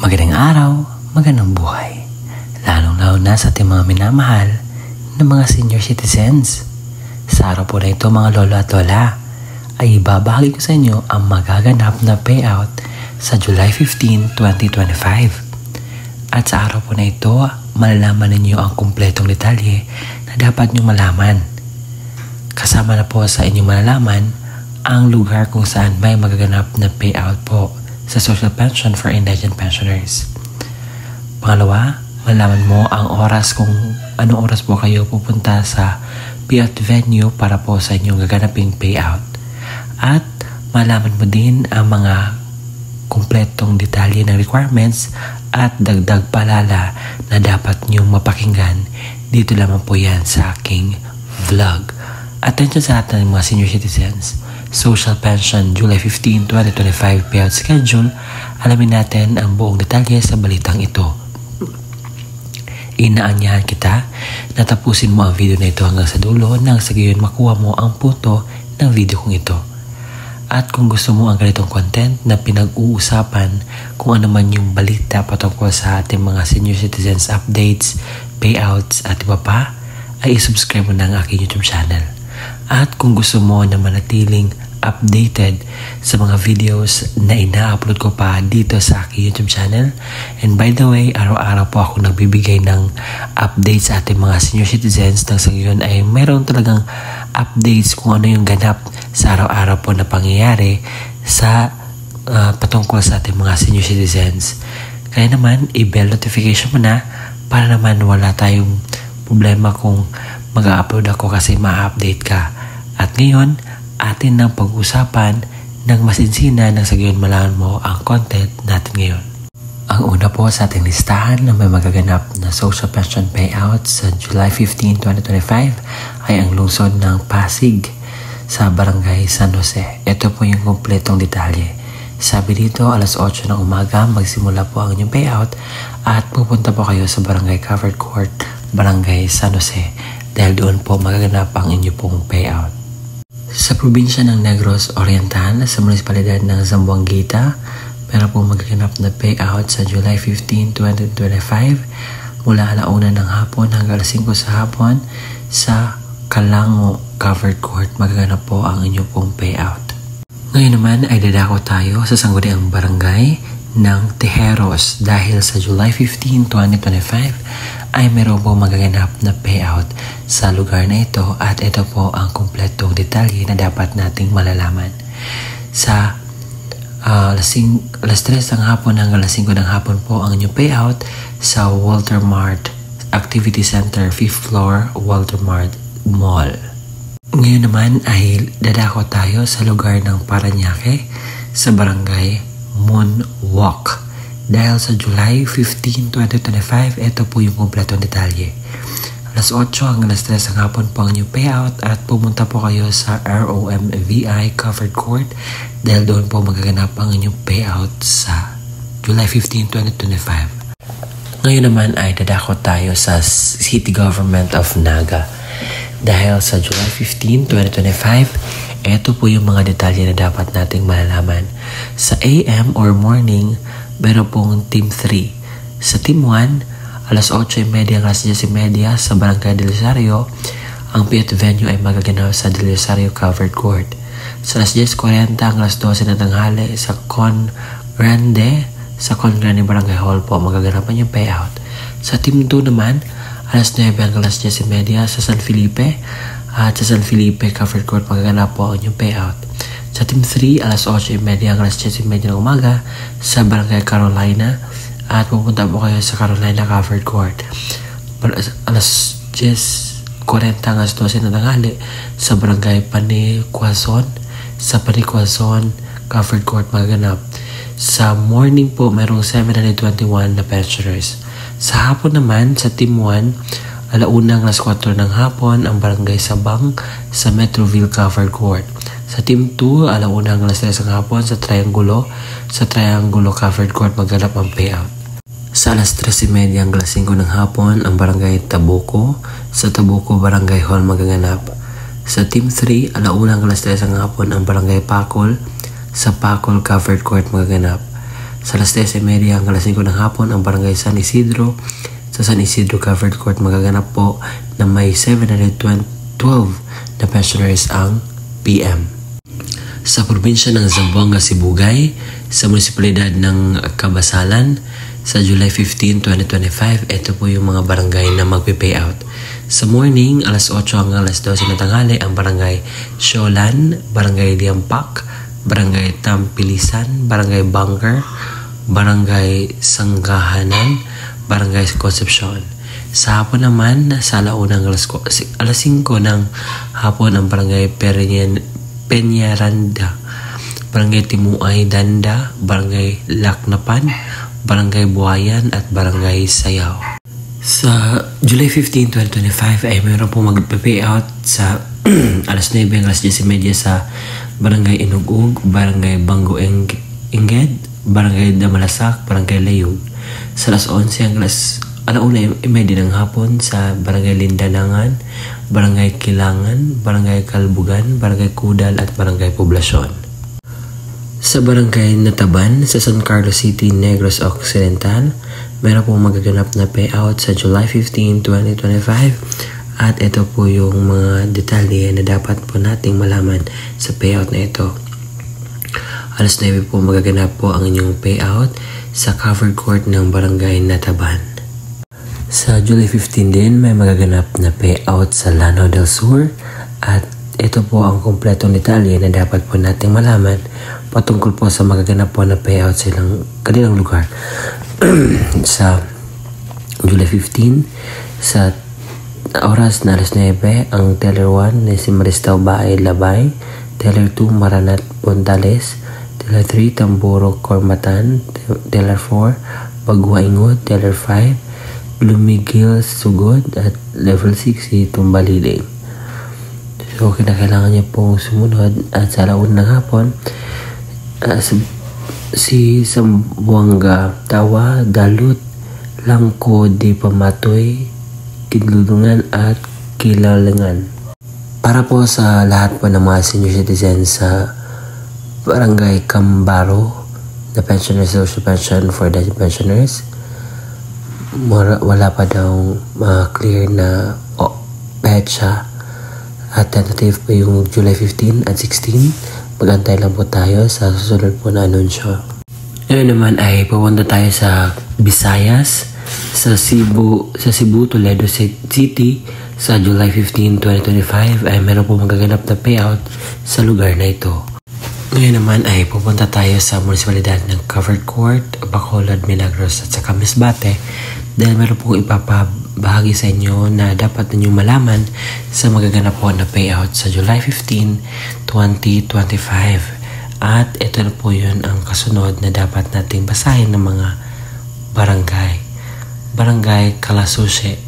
Magandang araw, magandang buhay, lalong-lalo na sa ating mga minamahal na mga senior citizens. Sa araw po na ito mga lolo at lola, ay ibabahagi ko sa inyo ang magaganap na payout sa July 15, 2025. At sa araw po na ito, malalaman ninyo ang kumpletong detalye na dapat nyo malaman. Kasama na po sa inyong malalaman ang lugar kung saan may magaganap na payout po sa social pension for indigent pensioners. Pangalawa, malaman mo ang oras kung anong oras po kayo pupunta sa payout venue para po sa inyong gaganaping payout. At malaman mo din ang mga kumpletong detalye ng requirements at dagdag paalala na dapat niyong mapakinggan. Dito lamang po yan sa aking vlog. Attention sa ating mga senior citizens. Social Pension July 15, 2025 payout schedule. Alamin natin ang buong detalye sa balitang ito. Inaanyahan kita na tapusin mo ang video na ito hanggang sa dulo nang sa gayon makuha mo ang punto ng video kong ito. At kung gusto mo ang ganitong content na pinag-uusapan kung ano man yung balita patungkol sa ating mga senior citizens updates, payouts at iba pa, ay isubscribe mo na ang aking YouTube channel. At kung gusto mo na manatiling updated sa mga videos na ina-upload ko pa dito sa aking YouTube channel. And by the way, araw-araw po ako nagbibigay ng updates sa ating mga senior citizens. Nang sa ngayon ay mayroon talagang updates kung ano yung ganap sa araw-araw po na pangyayari sa patungkol sa ating mga senior citizens. Kaya naman, i-bell notification mo na para naman wala tayong problema kung mag-upload ako kasi ma-update ka. At ngayon, atin ng pag-usapan ng masinsina nang sa gayon malaman mo ang content natin ngayon. Ang una po sa ating listahan na may magaganap na social pension payout sa July 15, 2025 ay ang lungsod ng Pasig sa Barangay San Jose. Ito po yung kumpletong detalye. Sabi dito, alas 8 ng umaga magsimula po ang inyong payout at pupunta po kayo sa Barangay Covered Court, Barangay San Jose dahil doon po magaganap ang inyong pong payout. Sa probinsya ng Negros Oriental sa munisipalidad ng Zamboanguita, meron pong magaganap na payout sa July 15, 2025 mula 1:00 ng hapon hanggang 5:00 sa hapon sa Calango Covered Court. Magaganap po ang inyong pong payout. Ngayon naman ay dadako tayo sa sangguniang barangay ng Tejeros dahil sa July 15, 2025 ay meron po magaganap na payout sa lugar na ito at ito po ang kumpletong detalye na dapat nating malalaman. Sa alas 3 ng hapon hanggang alas 5 ng hapon po ang inyong payout sa Walter Mart Activity Center, 5th floor, Walter Mart Mall. Ngayon naman ay dadako tayo sa lugar ng Parañaque sa barangay Moonwalk. Dahil sa July 15, 2025, ito po yung kumpletong detalye. Alas 8 hanggang alas 3 ng hapon po ang inyong payout at pumunta po kayo sa ROMVI Covered Court dahil doon po magaganap ang inyong payout sa July 15, 2025. Ngayon naman ay dadako tayo sa City Government of Naga. Dahil sa July 15, 2025, ito po yung mga detalye na dapat nating malalaman. Sa AM or morning, meron pong Team 3. Sa Team 1, alas 8:30 hanggang alas 10:30 sa Barangay Del Rosario, ang payout venue ay magaganap sa Del Rosario Covered Court. Sa alas 10:40 hanggang alas 12 na tanghali sa Con Grande Barangay Hall po magaganapan yung payout. Sa Team 2 naman, alas 9 hanggang alas 10:30 sa San Felipe at sa San Felipe Covered Court magaganap po ang inyong payout. Sa Team 3, alas 8:30 hanggang alas 10:30 ng umaga sa Barangay Carolina at pupunta po kayo sa Carolina Covered Court. Alas 10:40 hanggang alas 12 na tanghali sa Barangay Panicuazon Covered Court magaganap. Sa morning po, mayroong 721 na pensioners. Sa hapon naman, sa Team 1, alauna hanggang alas 4 ng hapon ang Barangay Sabang sa Metroville Covered Court. Sa Team 2, alauna hanggang alas 3 ng hapon sa Triangulo Covered Court magganap ang payout. Sa alas 3:30 hanggang alas 5 ng hapon ang Barangay Tabuco sa Tabuco Barangay Hall magaganap. Sa Team 3, alauna hanggang alas 3 ng hapon ang Barangay Pacol sa Pacol Covered Court magaganap. Sa alas 10:30 hanggang alas 5 ng hapon, ang barangay San Isidro. Sa San Isidro Covered Court magaganap po na may 712 na pensioners ang PM. Sa probinsya ng Zamboanga, Sibugay, sa munisipalidad ng Kabasalan, sa July 15, 2025, ito po yung mga barangay na magpe-payout. Sa morning, alas 8 hanggang alas 12 ng tanghali, ang barangay Sholan, barangay Liampak, barangay Tampilisan, barangay Bangker, barangay Sanggahanan, barangay Concepcion. Sa hapon naman, sa alaunang alas 5 ng hapon, ang barangay Peñaranda, barangay Timuay Danda, barangay Laknapan, barangay Buhayan at barangay Sayaw. Sa July 15, 2025 ay mayroon pong mag-payout sa alas 9 hanggang alas 10:30 sa barangay Inugug, barangay Bango Inged, barangay Damalasak, barangay Layog. Sa alas 11 hanggang alas 1:30 ng hapon sa barangay Lindanangan, barangay Kilangan, barangay Kalbugan, barangay Kudal at barangay Poblasyon. Sa barangay Nataban sa San Carlos City, Negros Occidental, meron pong magaganap na payout sa July 15, 2025 at ito po yung mga detalye na dapat po nating malaman sa payout na ito. Alas 9 po magaganap po ang inyong payout sa covered court ng barangay Nataban. Sa July 15 din may magaganap na payout sa Lanao del Sur at ito po ang kumpletong detalye na dapat po nating malaman patungkol po sa magaganap po na payout sa kanilang lugar. Sa July 15, sa oras na alas 9, ang Teller 1 na si Maristao Baay Labay, Teller 2 Maranat Pontales, Teller 3 Tamburo Cormatan, Teller 4 Bagua Ingod, Teller 5 Lumigil Sugod at Level 6 si Tumbaliling. So kailangan niya pong sumunod at sa alaun ng hapon si Zamboanga, Tawa, Dalut, Langko, Di Pamatoy, Kidludungan at Kilalangan. Para po sa lahat po ng mga senior citizens sa barangay Cambaro na pensioners, social pension for the pensioners, wala pa daw clear na petsa at tentative po yung July 15 at 16. Mag-antay lang po tayo sa susunod po na anunsyo. Ngayon naman ay pupunta tayo sa Visayas, sa Cebu, Toledo City. Sa July 15, 2025 ay meron po magaganap na payout sa lugar na ito. Ngayon naman ay pupunta tayo sa munisipalidad ng Covered Court, Bacolod, Milagros at sa Masbate dahil meron po ipapabahagi sa inyo na dapat ninyong malaman sa magaganap po na payout sa July 15, 2025. At ito na po yun ang kasunod na dapat nating basahin ng mga barangay. Barangay Calasuche,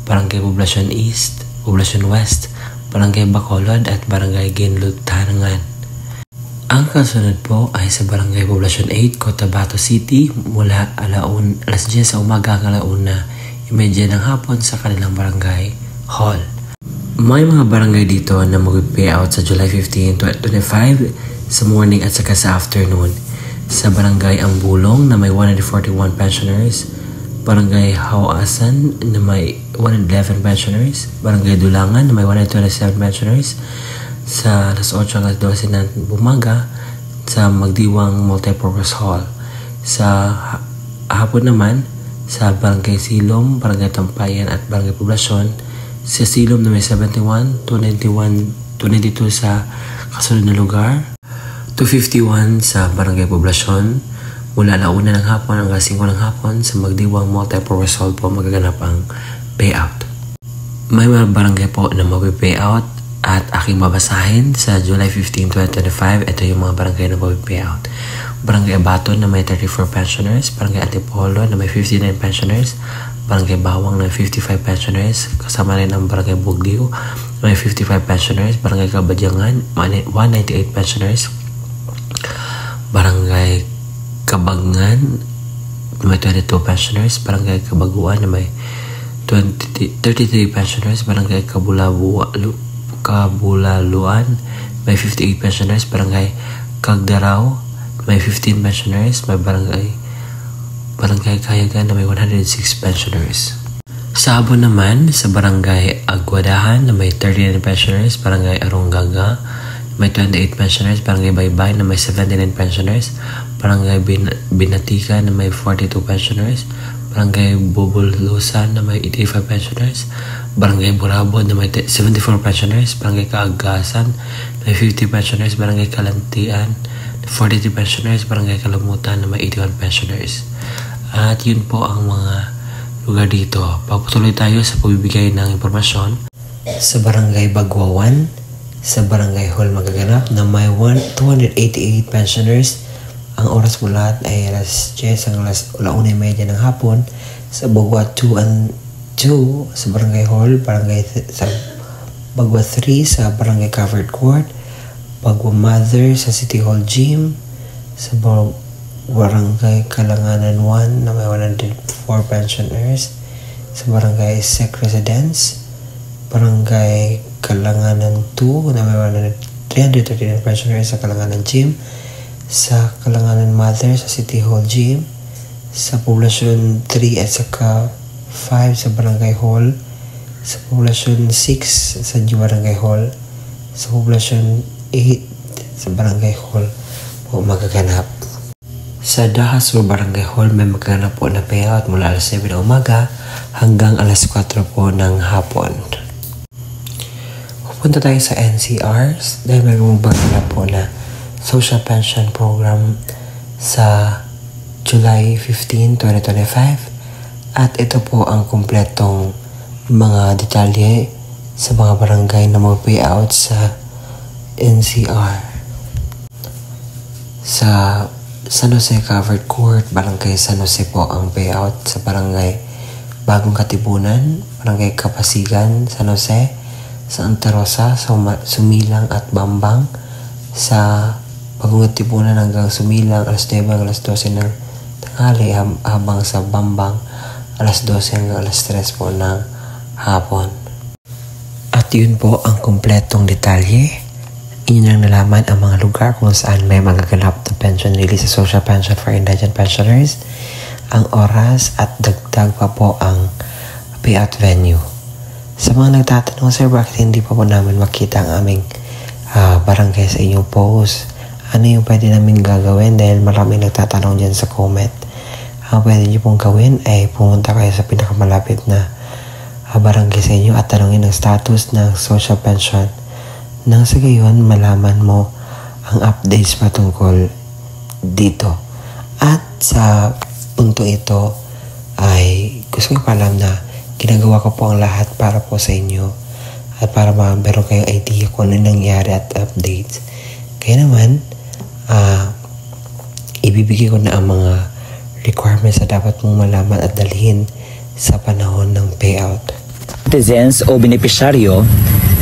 Barangay Poblacion East, Poblacion West, Barangay Bacolod at Barangay Ginlutangan. Ang kasunod po ay sa Barangay Poblacion 8, Cotabato City mula alas 10 sa umaga hanggang 1:30 ng hapon sa kanilang barangay hall. May mga barangay dito na mag-payout sa July 15, 2025 sa morning at saka sa afternoon. Sa Barangay Ambulong na may 141 pensioners, Barangay Hawasan na may 111 pensioners, Barangay Dulangan na may 127 pensioners, sa alas 8 hanggang 12 ng umaga sa Magdiwang Multipurpose Hall. Sa hapon naman sa Barangay Silom, Barangay Tampayan at Barangay Poblasyon. Sa Silom na may 71, 292 sa kasunod na lugar, 251 sa Barangay Poblasyon. Mula 1 ng hapon hanggang 5 ng hapon sa Magdiwang Multipurpose Hall po magaganap ang payout. May mga barangay po na mag-payout at aking babasahin sa July 15, 2025. Ito yung mga barangay na mag-payout. Barangay Abaton na may 34 pensioners, Barangay Antipolo na may 59 pensioners, Barangay Bawang na may 55 pensioners, kasama rin ang Barangay Bugliw na may 55 pensioners, Barangay Kabadyangan 198 pensioners, Barangay Kabangan na may 22 pensioners, Barangay Kabaguan na may 33 pensioners, Barangay Kabulaluan may 58 pensioners, Barangay Kagdaraw may 15 pensioners, may Barangay Barangay Kayagan na may 106 pensioners. Sa Habon naman, sa Barangay Aguadahan na may 39 pensioners, Barangay Arungaga may 28 pensioners, Barangay Baybay na may 79 pensioners, Barangay Binatika na may 42 pensioners, Barangay Bubulusan na may 85 pensioners, Barangay Burabod na may 74 pensioners, Barangay Kaagasan na may 50 pensioners, Barangay Kalantian 43 pensioners, Barangay Kalamutan na may 81 pensioners. At yun po ang mga lugar dito. Pagpatuloy tayo sa pagbibigay ng impormasyon. Sa Barangay Bagwawan, sa Barangay Hall magaganap na may 288 pensioners. Ang oras mo lahat ay alas 10 hanggang alas 1:30 ng hapon. Sa Bagwa 2 and 2 sa Barangay Hall, sa Bagwa 3 sa Barangay Covered Court, Bagwa Mother sa City Hall Gym, sa Barangay Kalanganan 1 na may 104 pensioners, sa Barangay Sec Residence, Barangay Kalanganan 2 na may 339 pensioners sa Kalanganan Gym, sa Kalanganan Mother sa City Hall Gym, sa Poblasyon 3 at saka 5 sa Barangay Hall, sa Poblasyon 6 sa Barangay Hall, sa Poblasyon 8 sa Barangay Hall po magaganap. Sa Dahas o Barangay Hall may magaganap po na payout mula alas 7 na umaga hanggang alas 4 po ng hapon. Pupunta tayo sa NCRs dahil may magaganap po na social pension program sa July 15, 2025 at ito po ang kumpletong mga detalye sa mga barangay na mag-payout sa NCR. Sa San Jose Covered Court, Barangay San Jose po ang payout. Sa Barangay Bagong Katipunan, Barangay Kapasigan, San Jose, sa Santa Rosa, Sumilang at Bambang, sa Bagong Katipunan hanggang Sumilang alas 9 hanggang alas 12 ng tanghali, habang sa Bambang alas 12 hanggang alas 3 po ng hapon. At yun po ang kumpletong detalye. Inyong nalaman ang mga lugar kung saan may magaganap na pension release sa social pension for indigent pensioners, ang oras at dagdag pa po ang payout venue. Sa mga nagtatanong, sir, bakit hindi pa po namin makita ang aming barangay sa inyong post? Ano yung pwede namin gagawin dahil maraming nagtatanong dyan sa comment? Ang pwede nyo pong gawin ay pumunta kayo sa pinakamalapit na barangay sa inyo at tanongin ang status ng social pension. Nang sa gayon, malaman mo ang updates patungkol dito. At sa punto ito ay gusto ko paalam na ginagawa ko po ang lahat para po sa inyo at para meron kayong idea kung ano nangyari at updates. Kaya naman, ibibigay ko na ang mga requirements na dapat mong malaman at dalhin sa panahon ng payout. Citizens o benepisyaryo,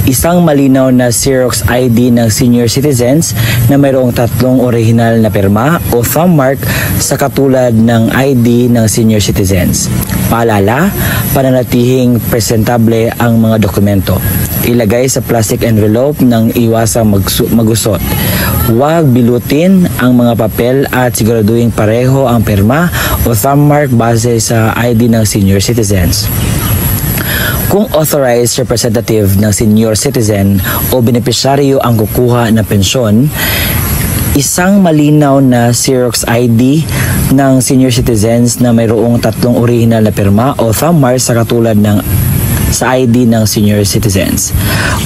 isang malinaw na Xerox ID ng senior citizens na mayroong 3 orihinal na pirma o thumb mark sa katulad ng ID ng senior citizens. Paalala, pananatihing presentable ang mga dokumento. Ilagay sa plastic envelope nang iwasang magusot. Huwag bilutin ang mga papel at siguraduhin pareho ang pirma o thumb mark base sa ID ng senior citizens. Kung authorized representative ng senior citizen o benepisyaryo ang kukuha ng pensyon, isang malinaw na Xerox ID ng senior citizens na mayroong 3 original na pirma o thumb mark sa katulad ng sa ID ng senior citizens.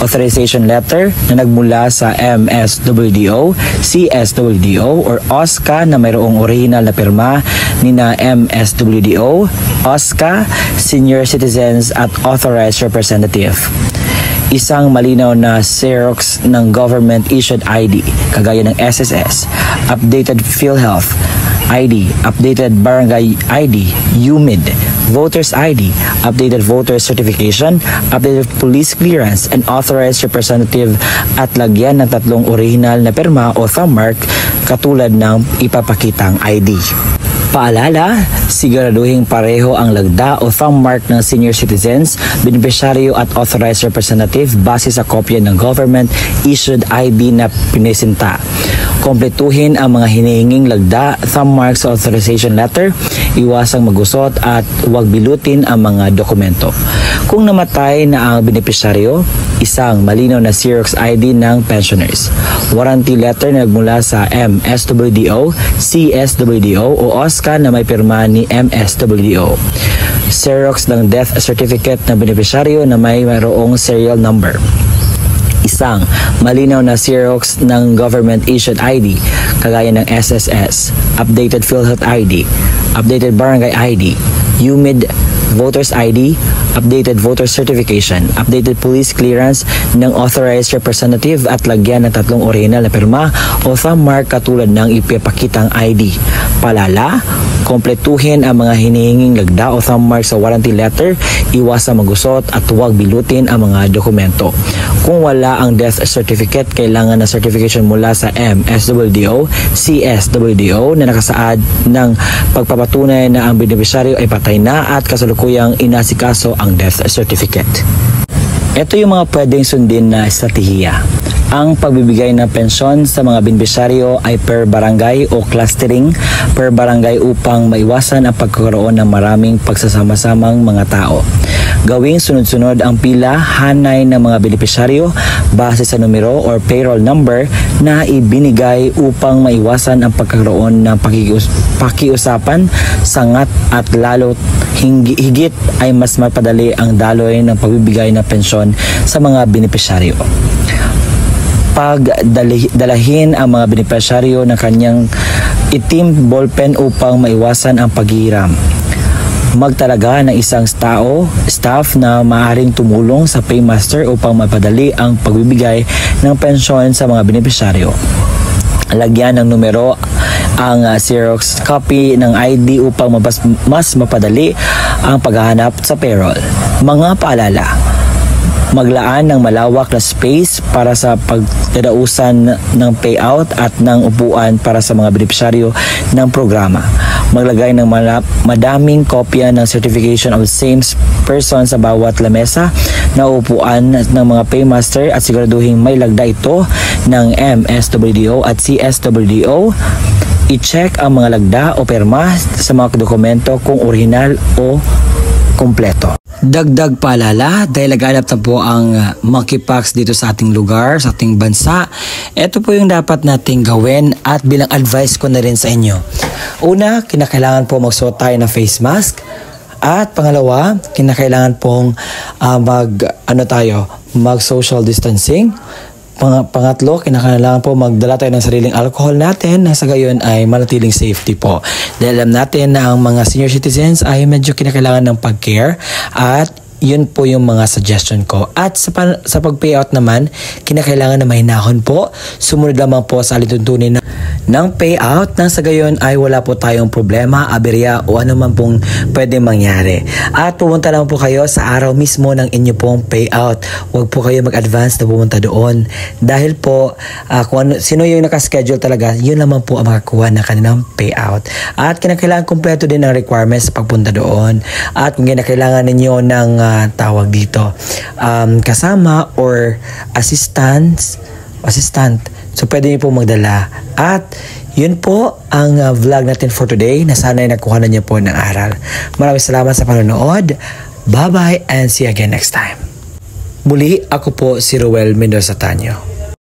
Authorization letter na nagmula sa MSWDO, CSWDO, or OSCA na mayroong original na pirma ni na MSWDO, OSCA, senior citizens at authorized representative. Isang malinaw na Xerox ng government-issued ID, kagaya ng SSS, updated PhilHealth ID, updated Barangay ID, UMID, Voters ID, updated voter certification, updated police clearance, and authorized representative at lagyan ng 3 original na pirma o thumb mark katulad ng ipapakitang ID. Paalala, siguraduhin pareho ang lagda o thumb mark ng senior citizens, benepisyaryo at authorized representative base sa kopya ng government-issued ID na pinisinta. Kompletuhin ang mga hinihinging lagda, thumb marks sa authorization letter. iwasang magusot at huwag bilutin ang mga dokumento. Kung namatay na ang benepisyaryo, isang malinaw na Xerox ID ng pensioners, warranty letter na nagmula sa MSWDO, CSWDO o OSCA na may pirma ni MSWDO, Xerox ng death certificate ng benepisyaryo na mayroong serial number, isang malinaw na Xerox ng government-issued ID kagaya ng SSS, updated PhilHealth ID, updated barangay ID, UMID Voters ID, updated voter certification, updated police clearance ng authorized representative at lagyan ng 3 original na pirma o thumb mark katulad ng ipapakitang ID. Palala, kompletuhin ang mga hinihinging lagda o thumb mark sa warranty letter, iwasang magusot at huwag bilutin ang mga dokumento. Kung wala ang death certificate, kailangan na certification mula sa MSWDO, CSWDO na nakasaad ng pagpapatunay na ang benepisyaryo ay patay na at kasalukuyang inasikaso ang death certificate. Ito yung mga pwedeng sundin na estratehiya. Ang pagbibigay ng pensyon sa mga benepisyaryo ay per barangay o clustering per barangay upang maiwasan ang pagkakaroon ng maraming pagsasama-samang mga tao. Gawing sunod-sunod ang pila hanay ng mga benepisyaryo base sa numero or payroll number na ibinigay upang maiwasan ang pagkakaroon ng pakiusapan, sangat at lalo higit ay mas mapadali ang daloy ng pagbibigay ng pensyon sa mga benepisyaryo. Pagdalahin ang mga benepisyaryo ng kanyang itim ballpen upang maiwasan ang paghihiram. Magtalaga ng isang staff na maaaring tumulong sa paymaster upang mapadali ang pagbibigay ng pensyon sa mga benepisyaryo. Lagyan ng numero ang Xerox copy ng ID upang mas mapadali ang paghahanap sa payroll. Mga paalala: maglaan ng malawak na space para sa pagdadausan ng payout at ng upuan para sa mga benepisyaryo ng programa. Maglagay ng madaming kopya ng certification of same person sa bawat lamesa na upuan ng mga paymaster at siguraduhin may lagda ito ng MSWDO at CSWDO. I-check ang mga lagda o perma sa mga dokumento kung orihinal o kompleto. Dagdag paalala, dahil laganap na po ang monkeypox dito sa ating lugar, sa ating bansa, ito po yung dapat nating gawin at bilang advice ko na rin sa inyo. Una, kinakailangan po magsuot tayo ng face mask. At pangalawa, kinakailangan pong mag-social distancing. Pangatlo, kinakailangan po magdala tayo ng sariling alcohol natin na sa gayon ay manatiling safety po. Dahil alam natin na ang mga senior citizens ay medyo kinakailangan ng pag-care at yun po yung mga suggestion ko. At sa pag-payout naman, kinakailangan na mahinahon po. Sumunod lamang po sa alituntunin ng payout nang sa gayon ay wala po tayong problema, aberya o ano man pong pwede mangyari. At pumunta lang po kayo sa araw mismo ng inyo pong payout. Huwag po kayo mag-advance na pumunta doon. Dahil po, sino yung nakaschedule talaga, yun naman po ang makakuha ng kanilang payout. At kinakailangan kompleto din ang requirements sa pagpunta doon. At kung kinakailangan ninyo ng tawag dito kasama or assistant, so pwede niyo po magdala. At yun po ang vlog natin for today na sana'y nakuha na niyo po ng aral. Maraming salamat sa panonood. Bye bye and see you again next time. Muli, ako po si Ruel Mendoza Tanyo.